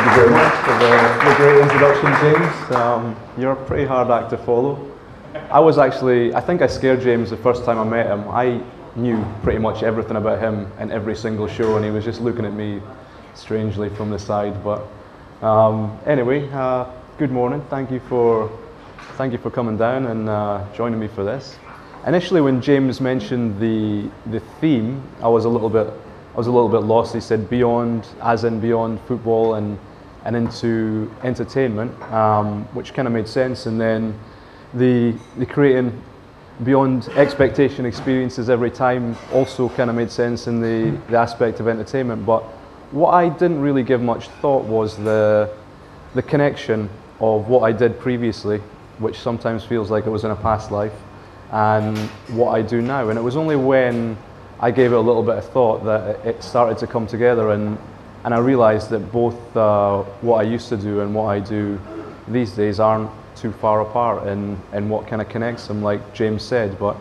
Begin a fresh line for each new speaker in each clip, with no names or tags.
you very much for the great introduction, James. You're a pretty hard act to follow. I think I scared James the first time I met him. I knew pretty much everything about him in every single show, and he was just looking at me strangely from the side. But anyway, good morning. Thank you for coming down and joining me for this. Initially, when James mentioned the theme, I was a little bit lost. He said beyond, as in beyond football and into entertainment, which kind of made sense. And then the creating beyond expectation experiences every time also kind of made sense in the aspect of entertainment. But what I didn't really give much thought was the connection of what I did previously, which sometimes feels like it was in a past life, and what I do now. And it was only when I gave it a little bit of thought that it started to come together, and I realized that both what I used to do and what I do these days aren't too far apart in what kind of connects them, like James said. But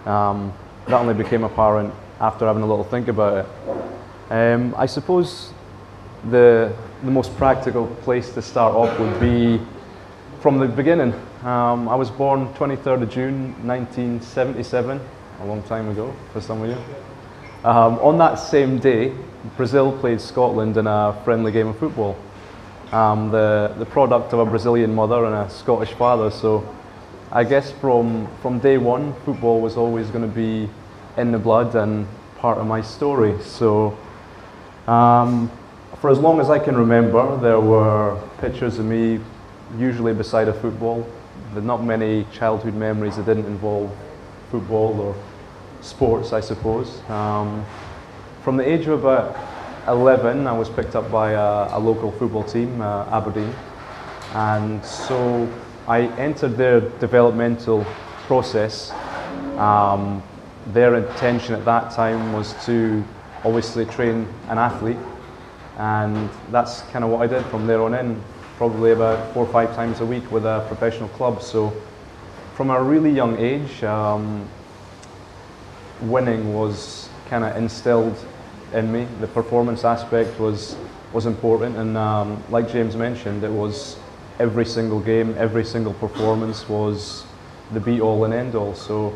that only became apparent after having a little think about it. I suppose the most practical place to start off would be from the beginning. I was born 23rd of June 1977, a long time ago for some of you. On that same day, Brazil played Scotland in a friendly game of football. The product of a Brazilian mother and a Scottish father, so I guess from day one, football was always going to be in the blood and part of my story. So for as long as I can remember, there were pictures of me usually beside a football. There are not many childhood memories that didn't involve football or sports, I suppose. From the age of about 11, I was picked up by a local football team, Aberdeen, and so I entered their developmental process. Their intention at that time was to obviously train an athlete, and that's kind of what I did from there on in, probably about 4 or 5 times a week with a professional club. So from a really young age, winning was kind of instilled in me. The performance aspect was important, and like James mentioned, it was every single game, every single performance was the be all and end all. So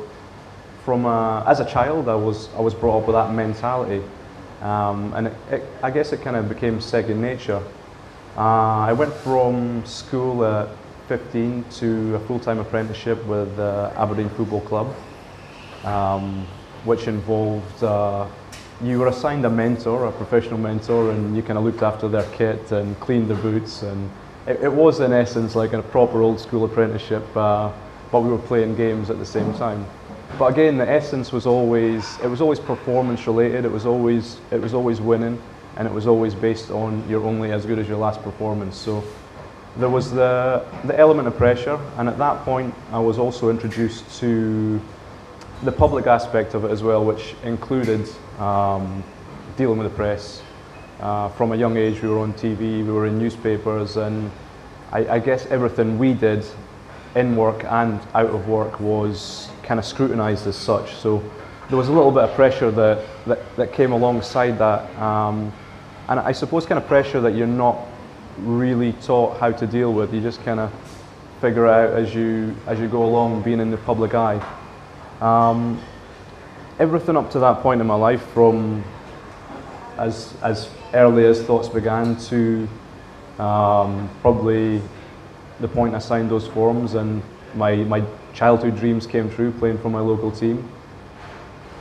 from as a child, I was brought up with that mentality, and I guess it kind of became second nature. I went from school at 15 to a full-time apprenticeship with Aberdeen Football Club, which involved you were assigned a mentor, a professional mentor, and you kind of looked after their kit and cleaned their boots, and it was in essence like a proper old school apprenticeship, but we were playing games at the same time. But again, the essence was always performance related. It was always winning, and it was always based on you're only as good as your last performance. So there was the element of pressure, and at that point I was also introduced to the public aspect of it as well, which included dealing with the press. From a young age, we were on TV, we were in newspapers, and I guess everything we did in work and out of work was kind of scrutinised as such. So there was a little bit of pressure that came alongside that, and I suppose kind of pressure that you're not really taught how to deal with. You just kind of figure out as you go along, being in the public eye. Everything up to that point in my life, from as early as thoughts began to probably the point I signed those forms and my childhood dreams came true playing for my local team,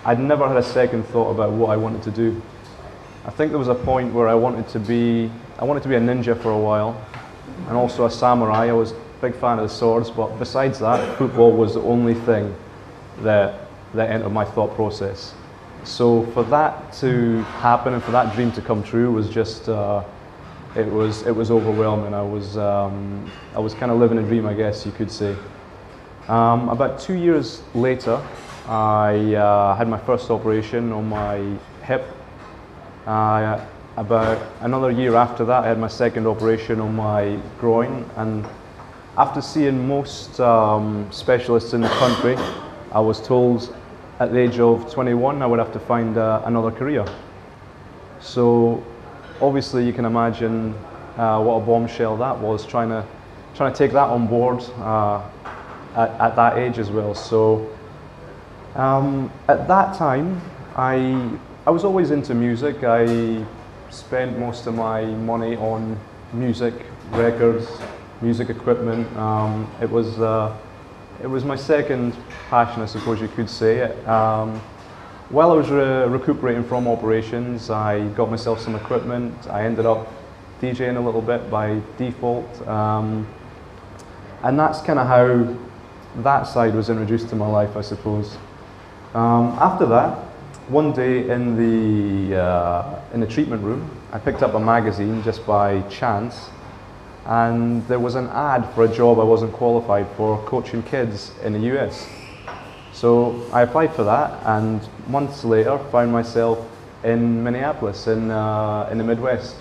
I'd never had a second thought about what I wanted to do. I think there was a point where I wanted to be a ninja for a while, and also a samurai. I was a big fan of the swords, but besides that, football was the only thing that entered my thought process. So for that to happen and for that dream to come true was just it was overwhelming. I was kind of living a dream, I guess you could say. About 2 years later, I had my first operation on my hip. About another year after that, I had my second operation on my groin, and after seeing most specialists in the country, I was told at the age of 21 I would have to find another career. So obviously you can imagine what a bombshell that was, trying to take that on board at that age as well. So at that time, I was always into music. I spent most of my money on music, records, music equipment. It was my second passion, I suppose you could say. While I was recuperating from operations, I got myself some equipment. I ended up DJing a little bit by default, and that's kind of how that side was introduced to my life, I suppose. After that, one day in the treatment room, I picked up a magazine just by chance, and there was an ad for a job I wasn't qualified for, coaching kids in the US. So I applied for that, and months later found myself in Minneapolis, in the Midwest.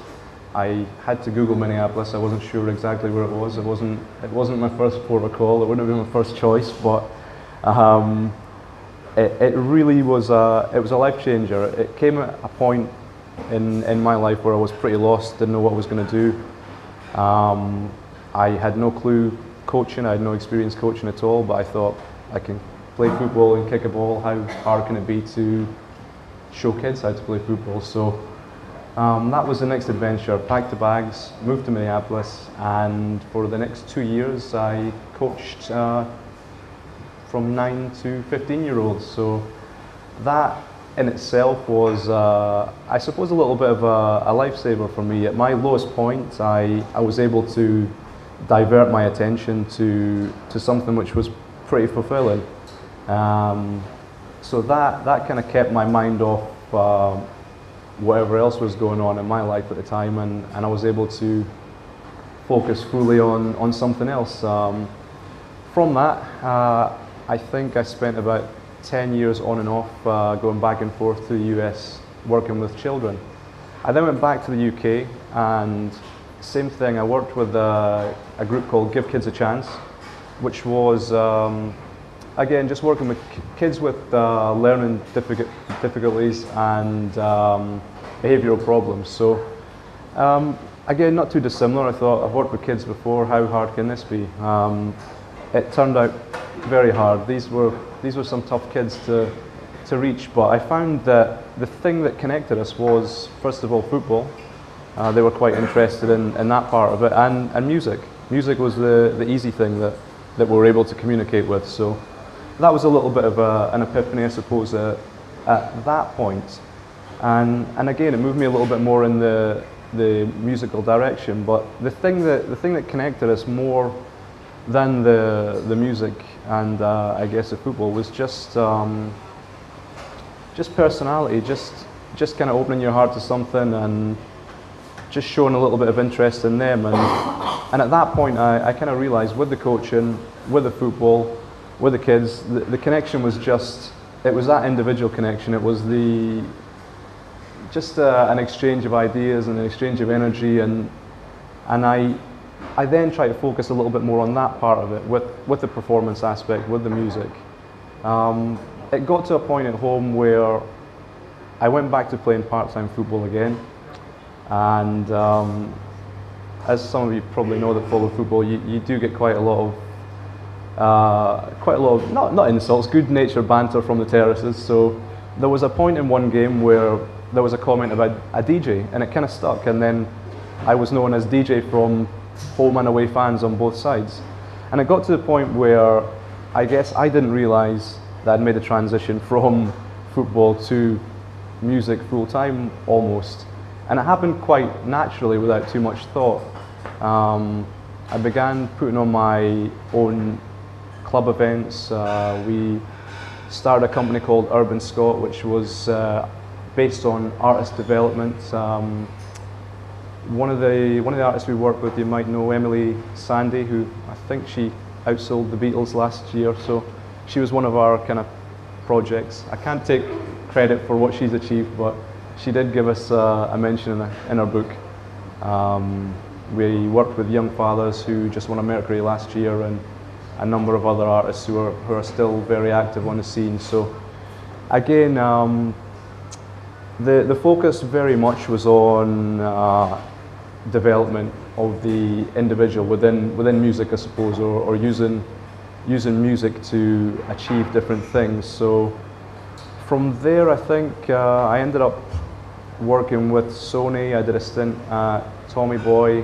I had to Google Minneapolis. I wasn't sure exactly where it was. It wasn't my first port of call. It wouldn't have been my first choice, but it really was it was a life changer. It came at a point in my life where I was pretty lost, didn't know what I was going to do. I had no clue coaching. I had no experience coaching at all, but I thought, I can play football and kick a ball. How hard can it be to show kids how to play football? So that was the next adventure. Packed the bags, moved to Minneapolis, and for the next 2 years I coached from 9 to 15-year-olds. So that in itself was, I suppose, a little bit of a lifesaver for me. At my lowest point, I was able to divert my attention to something which was pretty fulfilling. So that kind of kept my mind off whatever else was going on in my life at the time, and I was able to focus fully on something else. From that, I think I spent about 10 years on and off going back and forth to the US working with children. I then went back to the UK, and same thing, I worked with a group called Give Kids a Chance, which was again just working with kids with learning difficulties and behavioural problems. So again, not too dissimilar. I thought, I've worked with kids before, how hard can this be? It turned out very hard. These were some tough kids to reach, but I found that the thing that connected us was, first of all, football. They were quite interested in that part of it, and music. Music was the easy thing that we were able to communicate with. So that was a little bit of an epiphany, I suppose, at that point. And again, it moved me a little bit more in the musical direction. But the thing that connected us more than the music and I guess the football was just personality, just kind of opening your heart to something and just showing a little bit of interest in them. And at that point, I kind of realized, with the coaching, with the football, with the kids, the connection was it was that individual connection. It was just an exchange of ideas and an exchange of energy, and I then try to focus a little bit more on that part of it, with the performance aspect, with the music. It got to a point at home where I went back to playing part-time football again, and as some of you probably know that follow football, you do get quite a lot of not insults, good-natured banter from the terraces. So there was a point in one game where there was a comment about a DJ, and it kind of stuck, and then I was known as DJ from home and away fans on both sides. And it got to the point where I guess I didn't realise that I'd made a transition from football to music full-time almost. And it happened quite naturally without too much thought. I began putting on my own club events. We started a company called Urban Scott, which was based on artist development. One of the artists we work with, you might know Emily Sandy, who I think she outsold the Beatles last year, so she was one of our kind of projects. I can't take credit for what she's achieved, but she did give us a mention in her book. We worked with Young Fathers, who just won a Mercury last year, and a number of other artists who are still very active on the scene. So again, the focus very much was on development of the individual within music, I suppose, or using music to achieve different things. So from there, I think I ended up working with Sony. I did a stint at Tommy Boy.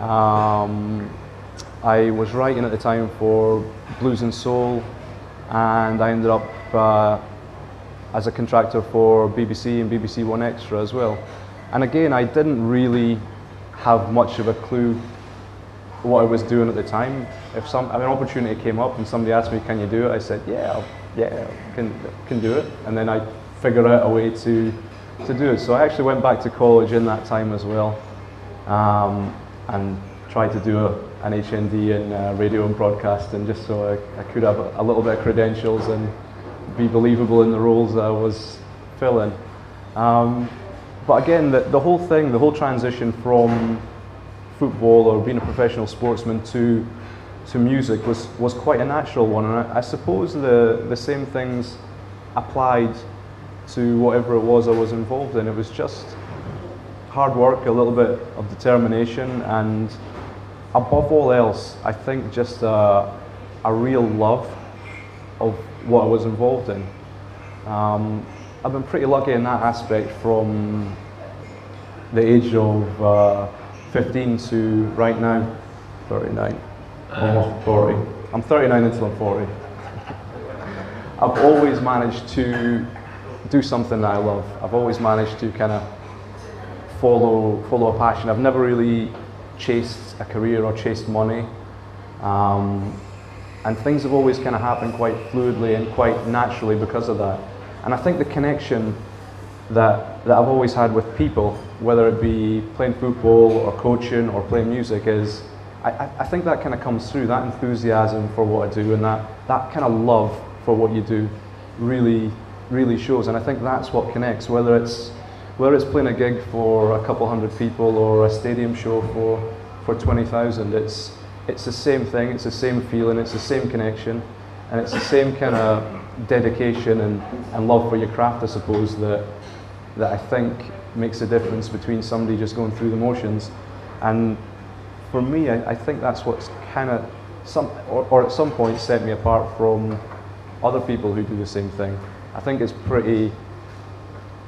I was writing at the time for Blues and Soul, and I ended up as a contractor for BBC and BBC One Extra as well. And again, I didn't really have much of a clue what I was doing at the time. If an opportunity came up and somebody asked me, "Can you do it?" I said, "Yeah, can do it." And then I figured out a way to do it. So I actually went back to college in that time as well, and tried to do an HND in radio and broadcasting, just so I could have a little bit of credentials and be believable in the roles that I was filling. But again, the whole thing, the whole transition from football or being a professional sportsman to music was quite a natural one, and I suppose the same things applied to whatever it was I was involved in. It was just hard work, a little bit of determination, and above all else, I think just a real love of what I was involved in. I've been pretty lucky in that aspect from the age of 15 to right now, 39, almost 40. I'm 39 until I'm 40. I've always managed to do something that I love. I've always managed to kind of follow a passion. I've never really chased a career or chased money. And things have always kind of happened quite fluidly and quite naturally because of that. And I think the connection that I've always had with people, whether it be playing football or coaching or playing music, is I think that kind of comes through, that enthusiasm for what I do, and that kind of love for what you do really shows. And I think that's what connects, whether it's playing a gig for a couple hundred people or a stadium show for 20,000. It's the same thing, it's the same feeling, it's the same connection, and it's the same kind of dedication and love for your craft, I suppose, that I think makes a difference between somebody just going through the motions. And for me, I think that's what's kind of or at some point set me apart from other people who do the same thing. I think it's pretty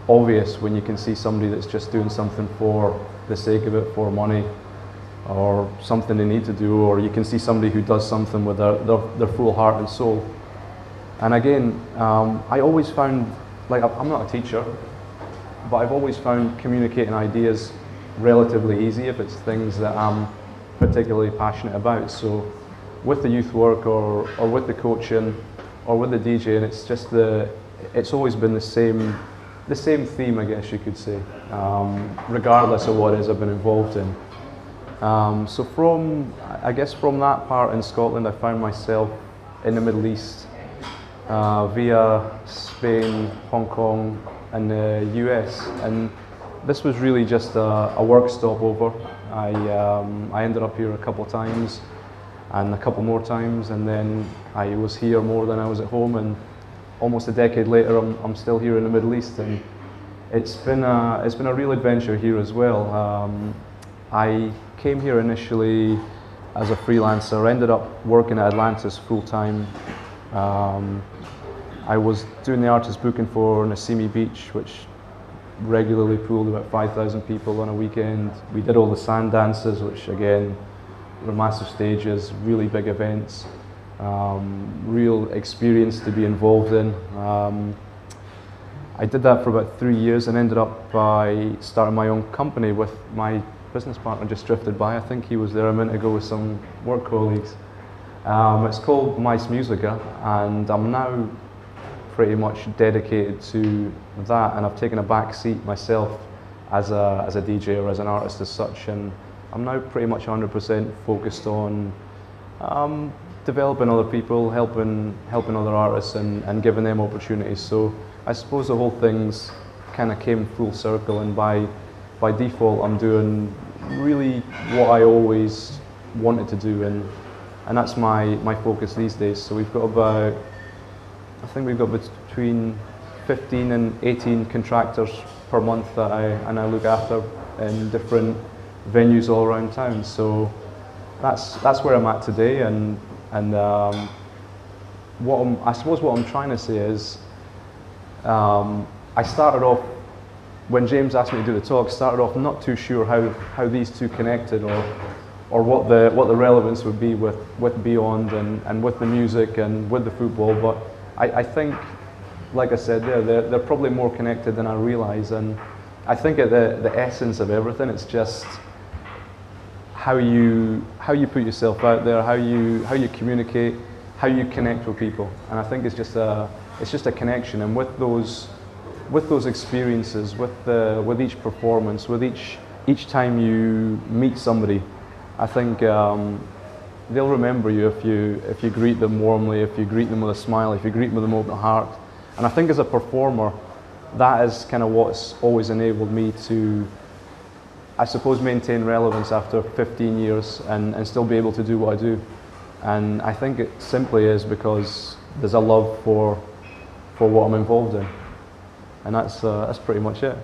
obvious when you can see somebody that's just doing something for the sake of it, for money, or something they need to do, or you can see somebody who does something with their full heart and soul. And again, I always found, like, I'm not a teacher, but I've always found communicating ideas relatively easy if it's things that I'm particularly passionate about. So with the youth work or with the coaching or with the DJing, it's always been the same theme, I guess you could say, regardless of what it is I've been involved in. So from that part in Scotland, I found myself in the Middle East via Spain, Hong Kong, and the US. And this was really just a work stopover. I ended up here a couple of times and a couple more times, and then I was here more than I was at home, and almost a decade later I'm still here in the Middle East, and it's been a real adventure here as well. I came here initially as a freelancer, ended up working at Atlantis full-time. I was doing the artist booking for Nassimi Beach, which regularly pulled about 5,000 people on a weekend. We did all the sand dances, which again were massive stages, really big events, real experience to be involved in. I did that for about 3 years and ended up by starting my own company with my business partner. Just drifted by. I think he was there a minute ago with some work colleagues. It's called Mais Musica, and I'm now pretty much dedicated to that, and I've taken a back seat myself as a DJ or as an artist as such, and I'm now pretty much 100% focused on developing other people, helping other artists and giving them opportunities. So I suppose the whole thing's kind of came full circle, and by default I'm doing really what I always wanted to do, and that's my focus these days. So we've got I think we've got between 15 and 18 contractors per month that I look after in different venues all around town. So that's where I'm at today, and I suppose what I'm trying to say is, I started off, when James asked me to do the talk, started off not too sure how these two connected, or what the relevance would be with Beyond and with the music and with the football. But I think, like I said they're probably more connected than I realise. And I think at the essence of everything, it's just how you put yourself out there, how you communicate, how you connect with people. And I think it's just a connection. And with those experiences, with each performance, with each time you meet somebody, I think they'll remember you if you greet them warmly, if you greet them with a smile, if you greet them with an open heart. And I think as a performer, that is kind of what's always enabled me to, I suppose, maintain relevance after 15 years and still be able to do what I do. And I think it simply is because there's a love for what I'm involved in. And that's pretty much it.